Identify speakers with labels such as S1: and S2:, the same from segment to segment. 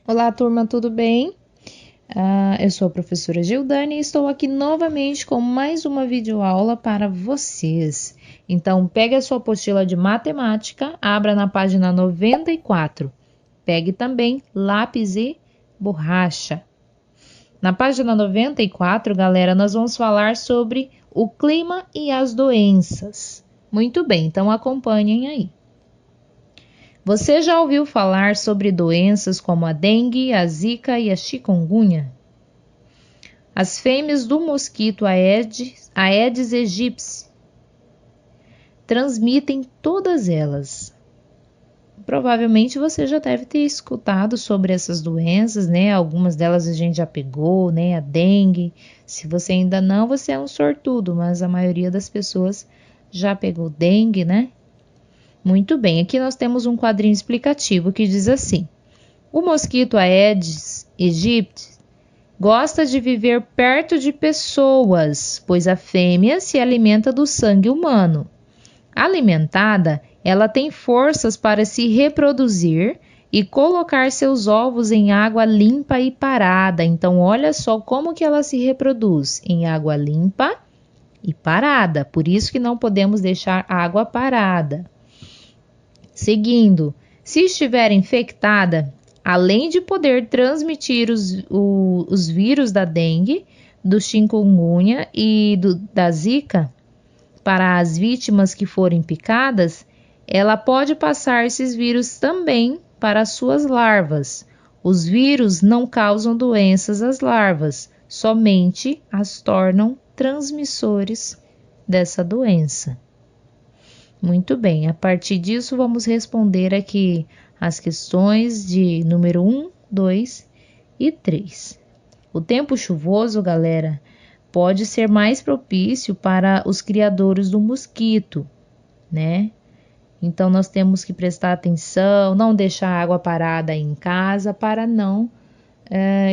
S1: Olá, turma, tudo bem? Eu sou a professora Gildane e estou aqui novamente com mais uma videoaula para vocês. Então, pegue a sua apostila de matemática, abra na página 94. Pegue também lápis e borracha. Na página 94, galera, nós vamos falar sobre o clima e as doenças. Muito bem, então acompanhem aí. Você já ouviu falar sobre doenças como a dengue, a zika e a chikungunya? As fêmeas do mosquito Aedes aegypti transmitem todas elas. Provavelmente você já deve ter escutado sobre essas doenças, né? Algumas delas a gente já pegou, né? A dengue. Se você ainda não, você é um sortudo, mas a maioria das pessoas já pegou dengue, né? Muito bem, aqui nós temos um quadrinho explicativo que diz assim: o mosquito Aedes aegypti gosta de viver perto de pessoas, pois a fêmea se alimenta do sangue humano. Alimentada, ela tem forças para se reproduzir e colocar seus ovos em água limpa e parada. Então, olha só como que ela se reproduz, em água limpa e parada. Por isso que não podemos deixar água parada. Seguindo, se estiver infectada, além de poder transmitir os vírus da dengue, do chikungunya e da zika para as vítimas que forem picadas, ela pode passar esses vírus também para as suas larvas. Os vírus não causam doenças às larvas, somente as tornam transmissores dessa doença. Muito bem, a partir disso vamos responder aqui as questões de número 1, 2 e 3. O tempo chuvoso, galera, pode ser mais propício para os criadores do mosquito, né? Então nós temos que prestar atenção, não deixar a água parada em casa para não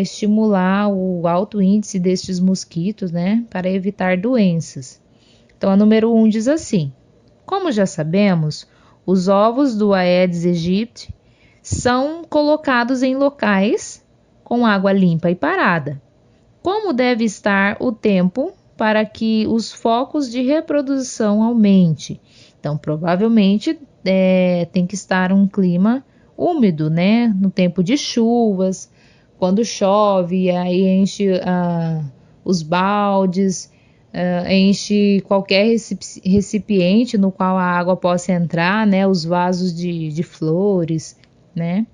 S1: estimular o alto índice destes mosquitos, né? Para evitar doenças. Então a número 1 diz assim: como já sabemos, os ovos do Aedes aegypti são colocados em locais com água limpa e parada. Como deve estar o tempo para que os focos de reprodução aumente? Então, provavelmente tem que estar um clima úmido, né? No tempo de chuvas, quando chove, aí enche os baldes, enche qualquer recipiente no qual a água possa entrar, né? Os vasos de flores, né?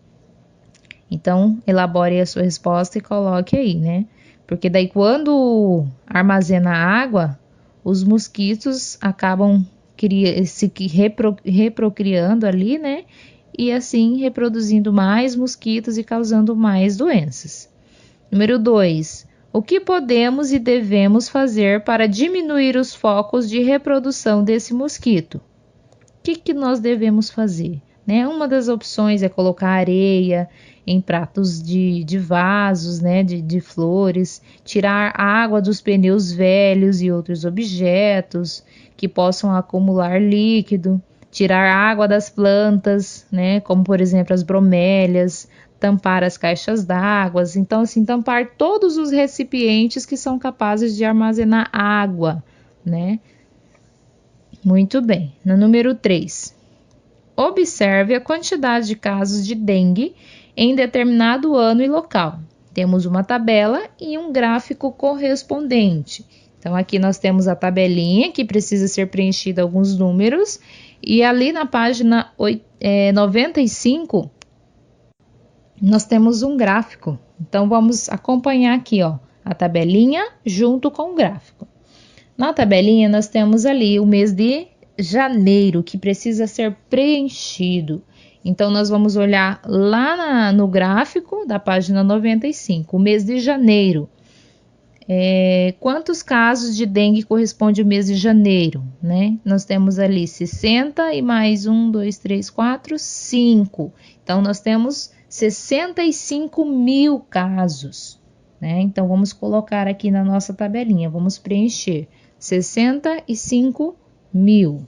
S1: Então, elabore a sua resposta e coloque aí, né? Porque daí quando armazena água, os mosquitos acabam se reprocriando ali, né? E assim reproduzindo mais mosquitos e causando mais doenças. Número 2. O que podemos e devemos fazer para diminuir os focos de reprodução desse mosquito? O que nós devemos fazer? Né? Uma das opções é colocar areia em pratos de vasos, né? de flores, tirar água dos pneus velhos e outros objetos que possam acumular líquido, tirar água das plantas, né? Como por exemplo as bromélias, tampar as caixas d'água, então assim, tampar todos os recipientes que são capazes de armazenar água, né? Muito bem. No número 3, observe a quantidade de casos de dengue em determinado ano e local. Temos uma tabela e um gráfico correspondente. Então, aqui nós temos a tabelinha que precisa ser preenchida alguns números, e ali na página 95, nós temos um gráfico. Então, vamos acompanhar aqui, ó, a tabelinha junto com o gráfico. Na tabelinha, nós temos ali o mês de janeiro, que precisa ser preenchido. Então, nós vamos olhar lá no gráfico da página 95, o mês de janeiro. Quantos casos de dengue corresponde ao mês de janeiro, né? Nós temos ali 60 e mais 1, 2, 3, 4, 5. Então, nós temos 65 mil casos, né? Então, vamos colocar aqui na nossa tabelinha, vamos preencher 65 mil.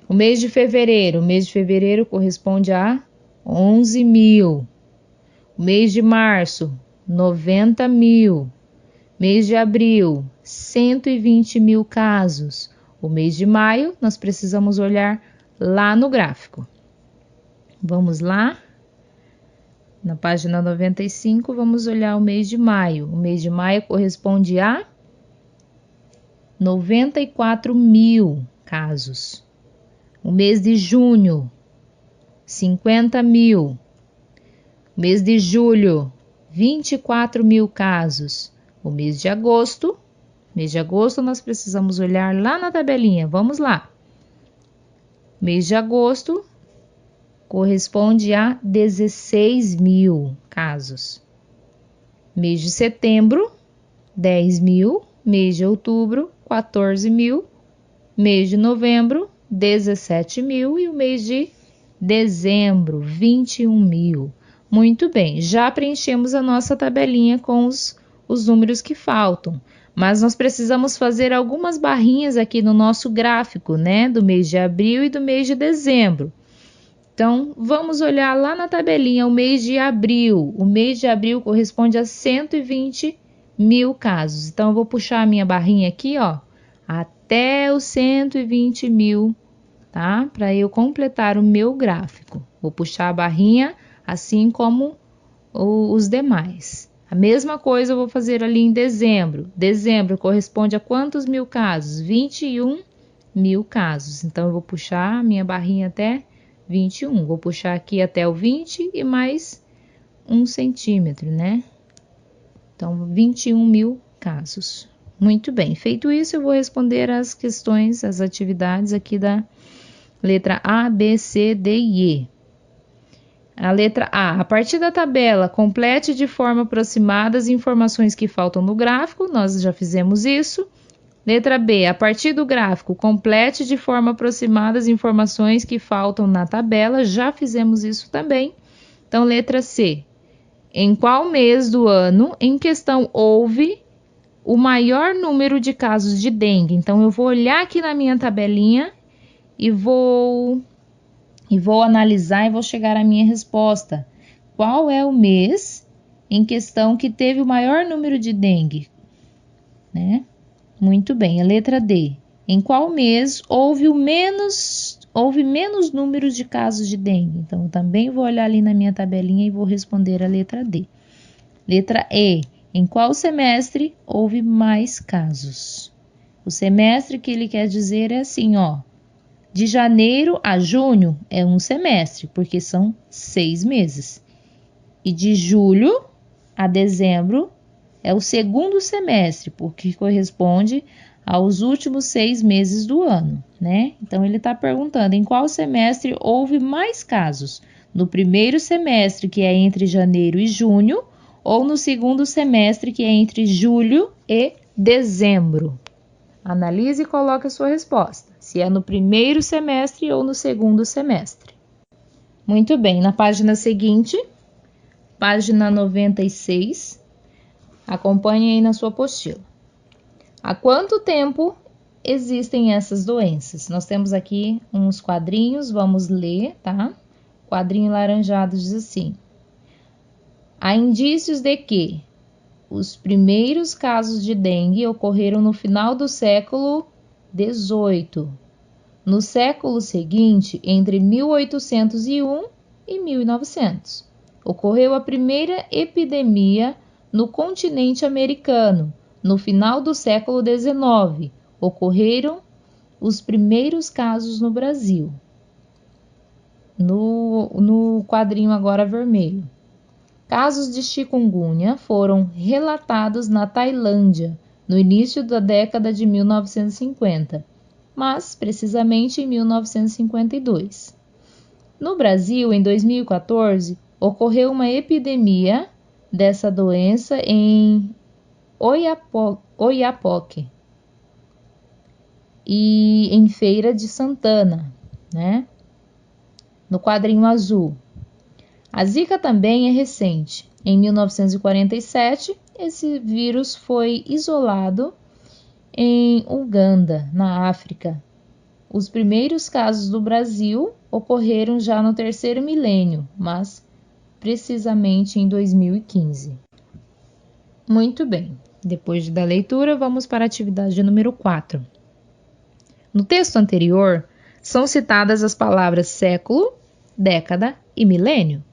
S1: O mês de fevereiro corresponde a 11 mil. Mês de março, 90 mil. Mês de abril, 120 mil casos. O mês de maio, nós precisamos olhar lá no gráfico. Vamos lá. Na página 95, vamos olhar o mês de maio. O mês de maio corresponde a 94 mil casos. O mês de junho, 50 mil. O mês de julho, 24 mil casos. O mês de agosto nós precisamos olhar lá na tabelinha. Vamos lá. Mês de agosto corresponde a 16 mil casos. Mês de setembro, 10 mil. Mês de outubro, 14 mil. Mês de novembro, 17 mil. E o mês de dezembro, 21 mil. Muito bem, já preenchemos a nossa tabelinha com os números que faltam. Mas nós precisamos fazer algumas barrinhas aqui no nosso gráfico, né? Do mês de abril e do mês de dezembro. Então, vamos olhar lá na tabelinha o mês de abril. O mês de abril corresponde a 120 mil casos. Então, eu vou puxar a minha barrinha aqui, ó, até os 120 mil, tá? Para eu completar o meu gráfico. Vou puxar a barrinha assim como os demais. A mesma coisa eu vou fazer ali em dezembro. Dezembro corresponde a quantos mil casos? 21 mil casos. Então, eu vou puxar a minha barrinha até 21. Vou puxar aqui até o 20 e mais 1 centímetro, né? Então, 21 mil casos. Muito bem. Feito isso, eu vou responder as questões, as atividades aqui da letra A, B, C, D e E. A letra A. A partir da tabela, complete de forma aproximada as informações que faltam no gráfico. Nós já fizemos isso. Letra B. A partir do gráfico, complete de forma aproximada as informações que faltam na tabela. Já fizemos isso também. Então, letra C. Em qual mês do ano em questão houve o maior número de casos de dengue? Então, eu vou olhar aqui na minha tabelinha e vou analisar e vou chegar à minha resposta. Qual é o mês em questão que teve o maior número de dengue? Né? Muito bem, a letra D. Em qual mês houve menos números de casos de dengue? Então, eu também vou olhar ali na minha tabelinha e vou responder a letra D. Letra E. Em qual semestre houve mais casos? O semestre que ele quer dizer é assim, ó. De janeiro a junho é um semestre, porque são 6 meses. E de julho a dezembro é o segundo semestre, porque corresponde aos últimos 6 meses do ano, né? Então, ele está perguntando em qual semestre houve mais casos. No primeiro semestre, que é entre janeiro e junho, ou no segundo semestre, que é entre julho e dezembro. Analise e coloque a sua resposta, se é no primeiro semestre ou no segundo semestre. Muito bem, na página seguinte, página 96, acompanhe aí na sua apostila. Há quanto tempo existem essas doenças? Nós temos aqui uns quadrinhos, vamos ler, tá? Quadrinho laranjado diz assim: há indícios de que os primeiros casos de dengue ocorreram no final do século XVIII. No século seguinte, entre 1801 e 1900, ocorreu a primeira epidemia no continente americano. No final do século XIX, ocorreram os primeiros casos no Brasil. No quadrinho agora vermelho. Casos de chikungunya foram relatados na Tailândia no início da década de 1950, mas precisamente em 1952. No Brasil, em 2014, ocorreu uma epidemia dessa doença em Oiapoque e em Feira de Santana, né? No quadrinho azul. A Zika também é recente. Em 1947, esse vírus foi isolado em Uganda, na África. Os primeiros casos do Brasil ocorreram já no terceiro milênio, mas precisamente em 2015. Muito bem, depois da leitura, vamos para a atividade número 4. No texto anterior, são citadas as palavras século, década e milênio.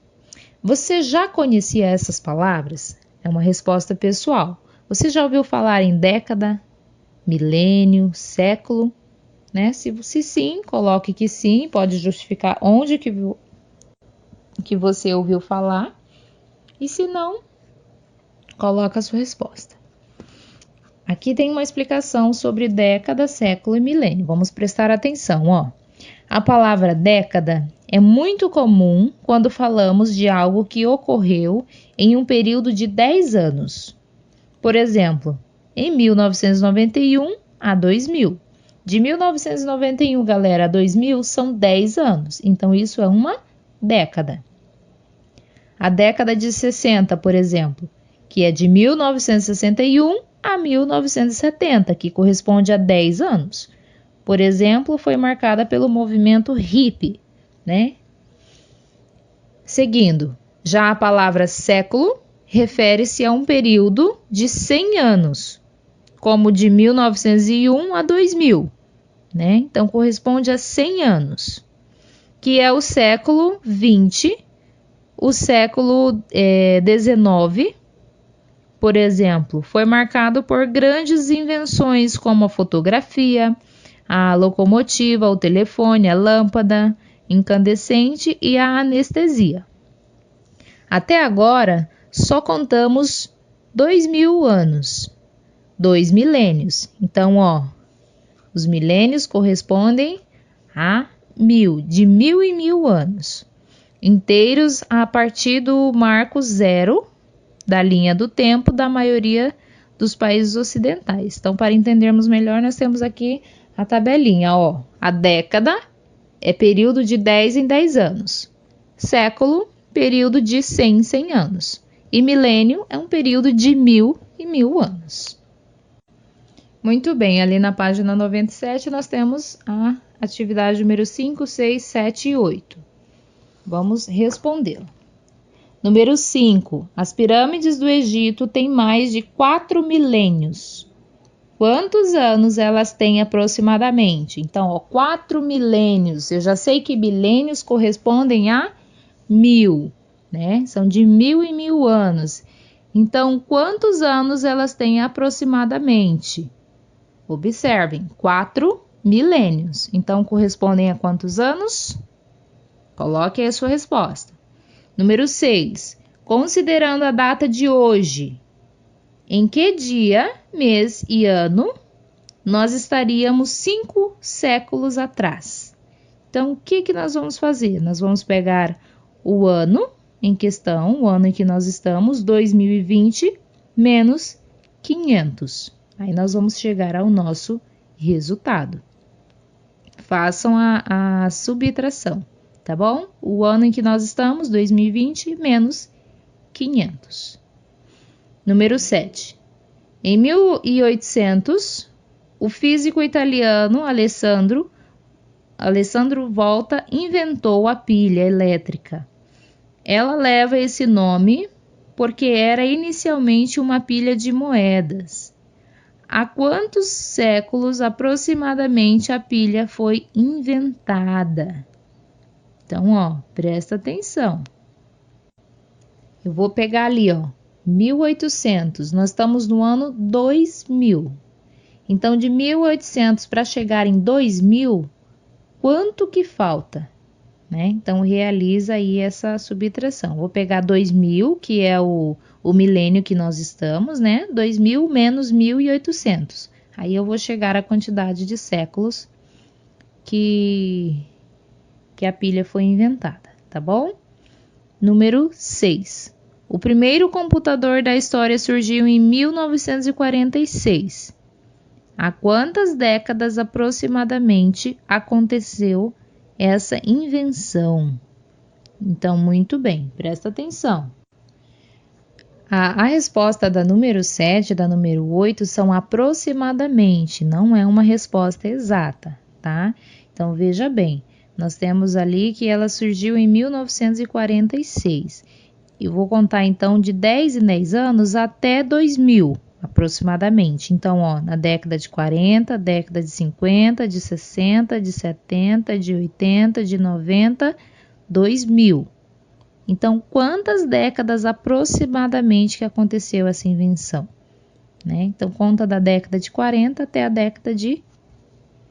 S1: Você já conhecia essas palavras? É uma resposta pessoal. Você já ouviu falar em década, milênio, século? Né? Se sim, coloque que sim, pode justificar onde que você ouviu falar. E se não, coloca a sua resposta. Aqui tem uma explicação sobre década, século e milênio. Vamos prestar atenção, ó. A palavra década é muito comum quando falamos de algo que ocorreu em um período de 10 anos. Por exemplo, em 1991 a 2000. De 1991, galera, a 2000 são 10 anos. Então, isso é uma década. A década de 60, por exemplo, que é de 1961 a 1970, que corresponde a 10 anos. Por exemplo, foi marcada pelo movimento hippie, né? Seguindo, já a palavra século refere-se a um período de 100 anos, como de 1901 a 2000, né? Então, corresponde a 100 anos, que é o século 20, o século 19, por exemplo, foi marcado por grandes invenções como a fotografia, a locomotiva, o telefone, a lâmpada incandescente e a anestesia. Até agora, só contamos 2000 anos, 2 milênios. Então, ó, os milênios correspondem a 1000, de 1000 em 1000 anos, inteiros a partir do marco zero da linha do tempo da maioria dos países ocidentais. Então, para entendermos melhor, nós temos aqui a tabelinha, ó. A década é período de 10 em 10 anos. Século, período de 100 em 100 anos. E milênio é um período de 1000 em 1000 anos. Muito bem, ali na página 97 nós temos a atividade número 5, 6, 7 e 8. Vamos respondê-la. Número 5. As pirâmides do Egito têm mais de 4 milênios. Quantos anos elas têm aproximadamente? Então, ó, 4 milênios. Eu já sei que milênios correspondem a 1000, né? São de 1000 em 1000 anos. Então, quantos anos elas têm aproximadamente? Observem, 4 milênios. Então, correspondem a quantos anos? Coloque aí a sua resposta. Número 6. Considerando a data de hoje, em que dia, mês e ano nós estaríamos 5 séculos atrás? Então, o que nós vamos fazer? Nós vamos pegar o ano em questão, o ano em que nós estamos, 2020, menos 500. Aí nós vamos chegar ao nosso resultado. Façam a subtração, tá bom? O ano em que nós estamos, 2020, menos 500. Número 7. Em 1800, o físico italiano Alessandro Volta inventou a pilha elétrica. Ela leva esse nome porque era inicialmente uma pilha de moedas. Há quantos séculos aproximadamente a pilha foi inventada? Então, ó, presta atenção. Eu vou pegar ali, ó, 1800. Nós estamos no ano 2000. Então, de 1800 para chegar em 2000, quanto que falta? Né? Então, realiza aí essa subtração. Vou pegar 2000, que é o milênio que nós estamos, né? 2000 menos 1800. Aí eu vou chegar à quantidade de séculos que a pilha foi inventada, tá bom? Número 6. O primeiro computador da história surgiu em 1946. Há quantas décadas aproximadamente aconteceu essa invenção? Então, muito bem, presta atenção. A resposta da número 7 e da número 8 são aproximadamente, não é uma resposta exata, tá? Então, veja bem, nós temos ali que ela surgiu em 1946. Eu vou contar então de 10 em 10 anos até 2000, aproximadamente. Então, ó, na década de 40, década de 50, de 60, de 70, de 80, de 90, 2000. Então, quantas décadas aproximadamente que aconteceu essa invenção? Né? Então, conta da década de 40 até a década de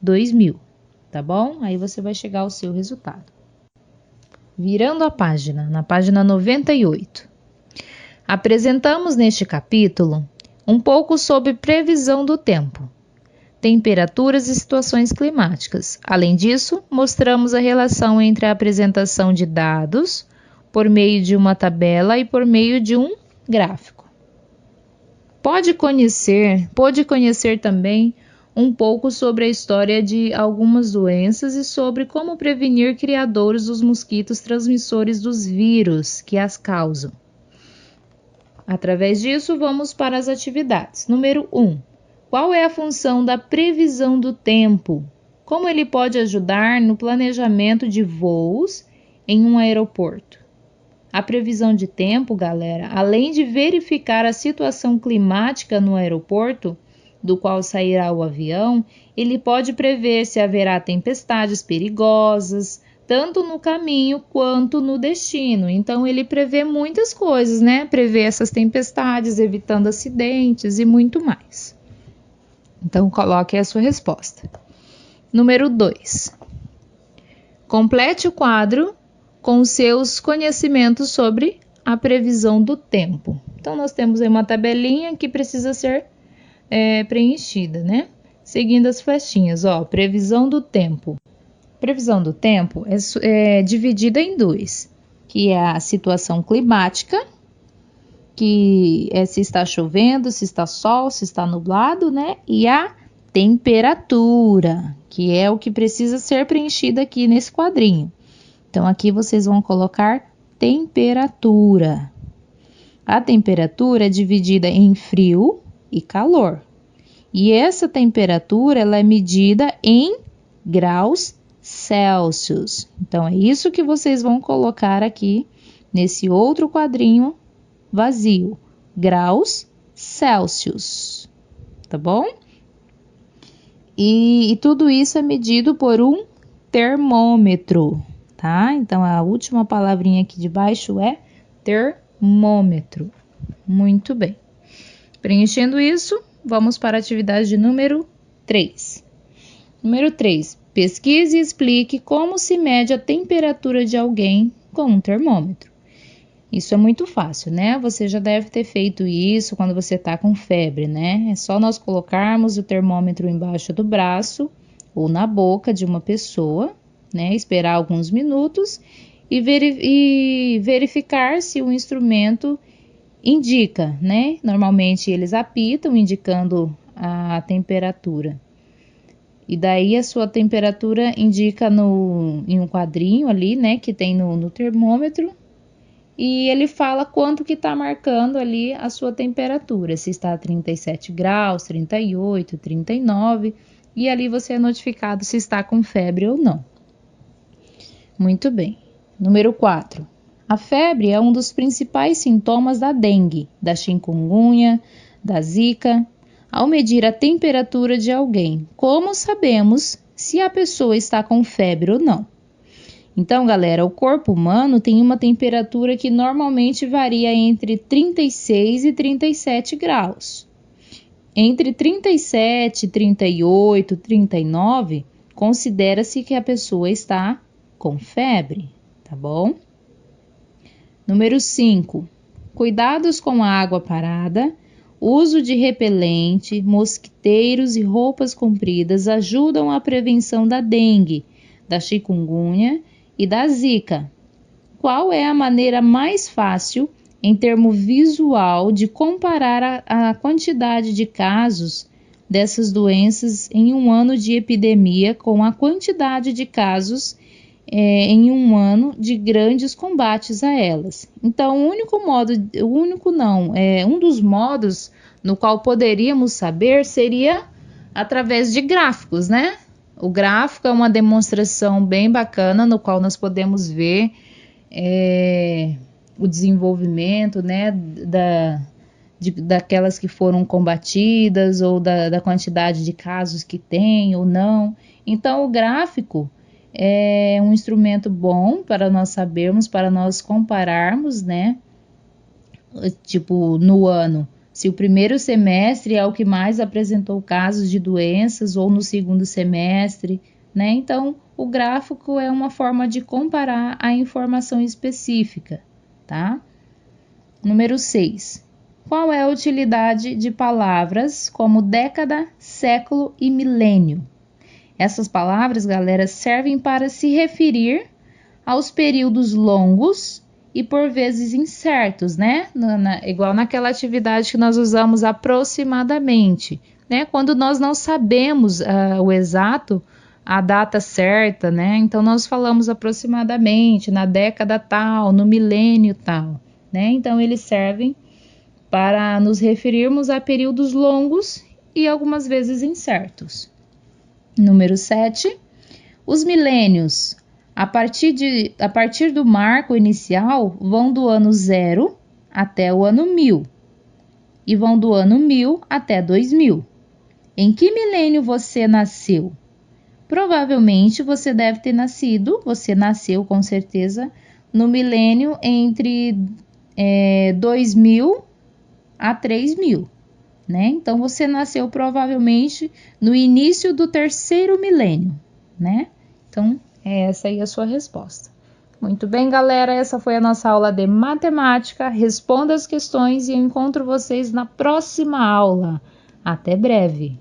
S1: 2000, tá bom? Aí você vai chegar ao seu resultado. Virando a página, na página 98. Apresentamos neste capítulo um pouco sobre previsão do tempo, temperaturas e situações climáticas. Além disso, mostramos a relação entre a apresentação de dados por meio de uma tabela e por meio de um gráfico. Pode conhecer também um pouco sobre a história de algumas doenças e sobre como prevenir criadores dos mosquitos transmissores dos vírus que as causam. Através disso, vamos para as atividades. Número 1. Qual é a função da previsão do tempo? Como ele pode ajudar no planejamento de voos em um aeroporto? A previsão de tempo, galera, além de verificar a situação climática no aeroporto, do qual sairá o avião, ele pode prever se haverá tempestades perigosas, tanto no caminho quanto no destino. Então, ele prevê muitas coisas, né? Prevê essas tempestades, evitando acidentes e muito mais. Então, coloque aí a sua resposta. Número 2. Complete o quadro com seus conhecimentos sobre a previsão do tempo. Então, nós temos aí uma tabelinha que precisa ser preenchida, né? Seguindo as flechinhas, ó, previsão do tempo. Previsão do tempo é dividida em dois, que é a situação climática, que é se está chovendo, se está sol, se está nublado, né? E a temperatura, que é o que precisa ser preenchido aqui nesse quadrinho. Então, aqui vocês vão colocar temperatura. A temperatura é dividida em frio e calor. E essa temperatura ela é medida em graus Celsius. Então, é isso que vocês vão colocar aqui nesse outro quadrinho vazio. Graus Celsius. Tá bom? E tudo isso é medido por um termômetro. Tá? Então, a última palavrinha aqui de baixo é termômetro. Muito bem. Preenchendo isso, vamos para a atividade de número 3. Número 3. Pesquise e explique como se mede a temperatura de alguém com um termômetro. Isso é muito fácil, né? Você já deve ter feito isso quando você está com febre, né? É só nós colocarmos o termômetro embaixo do braço ou na boca de uma pessoa, né? Esperar alguns minutos e verificar se o instrumento indica, né? Normalmente eles apitam indicando a temperatura. E daí a sua temperatura indica em um quadrinho ali, né? Que tem no termômetro. E ele fala quanto que está marcando ali a sua temperatura. Se está a 37 graus, 38, 39. E ali você é notificado se está com febre ou não. Muito bem. Número 4. A febre é um dos principais sintomas da dengue, da chikungunya, da zika. Ao medir a temperatura de alguém, como sabemos se a pessoa está com febre ou não? Então, galera, o corpo humano tem uma temperatura que normalmente varia entre 36 e 37 graus. Entre 37, 38, 39, considera-se que a pessoa está com febre, tá bom? Número 5. Cuidados com a água parada, uso de repelente, mosquiteiros e roupas compridas ajudam à prevenção da dengue, da chikungunya e da zika. Qual é a maneira mais fácil, em termo visual, de comparar a quantidade de casos dessas doenças em um ano de epidemia com a quantidade de casos em um ano de grandes combates a elas? Então, um dos modos no qual poderíamos saber seria através de gráficos, né? O gráfico é uma demonstração bem bacana no qual nós podemos ver o desenvolvimento, né, daquelas que foram combatidas ou da quantidade de casos que tem ou não. Então, o gráfico é um instrumento bom para nós sabermos, para nós compararmos, né, tipo, no ano, se o primeiro semestre é o que mais apresentou casos de doenças ou no segundo semestre, né? Então, o gráfico é uma forma de comparar a informação específica, tá? Número 6. Qual é a utilidade de palavras como década, século e milênio? Essas palavras, galera, servem para se referir aos períodos longos e por vezes incertos, né? Igual naquela atividade que nós usamos aproximadamente, né? Quando nós não sabemos o exato, a data certa, né? Então nós falamos aproximadamente, na década tal, no milênio tal, né? Então eles servem para nos referirmos a períodos longos e algumas vezes incertos. Número 7. Os milênios, a partir do marco inicial, vão do ano 0 até o ano 1000 e vão do ano 1000 até 2000. Em que milênio você nasceu? Provavelmente você nasceu com certeza, no milênio entre 2000 a 3000, né? Então você nasceu provavelmente no início do terceiro milênio, né? Então, essa aí é a sua resposta. Muito bem, galera, essa foi a nossa aula de matemática. Responda as questões e eu encontro vocês na próxima aula. Até breve!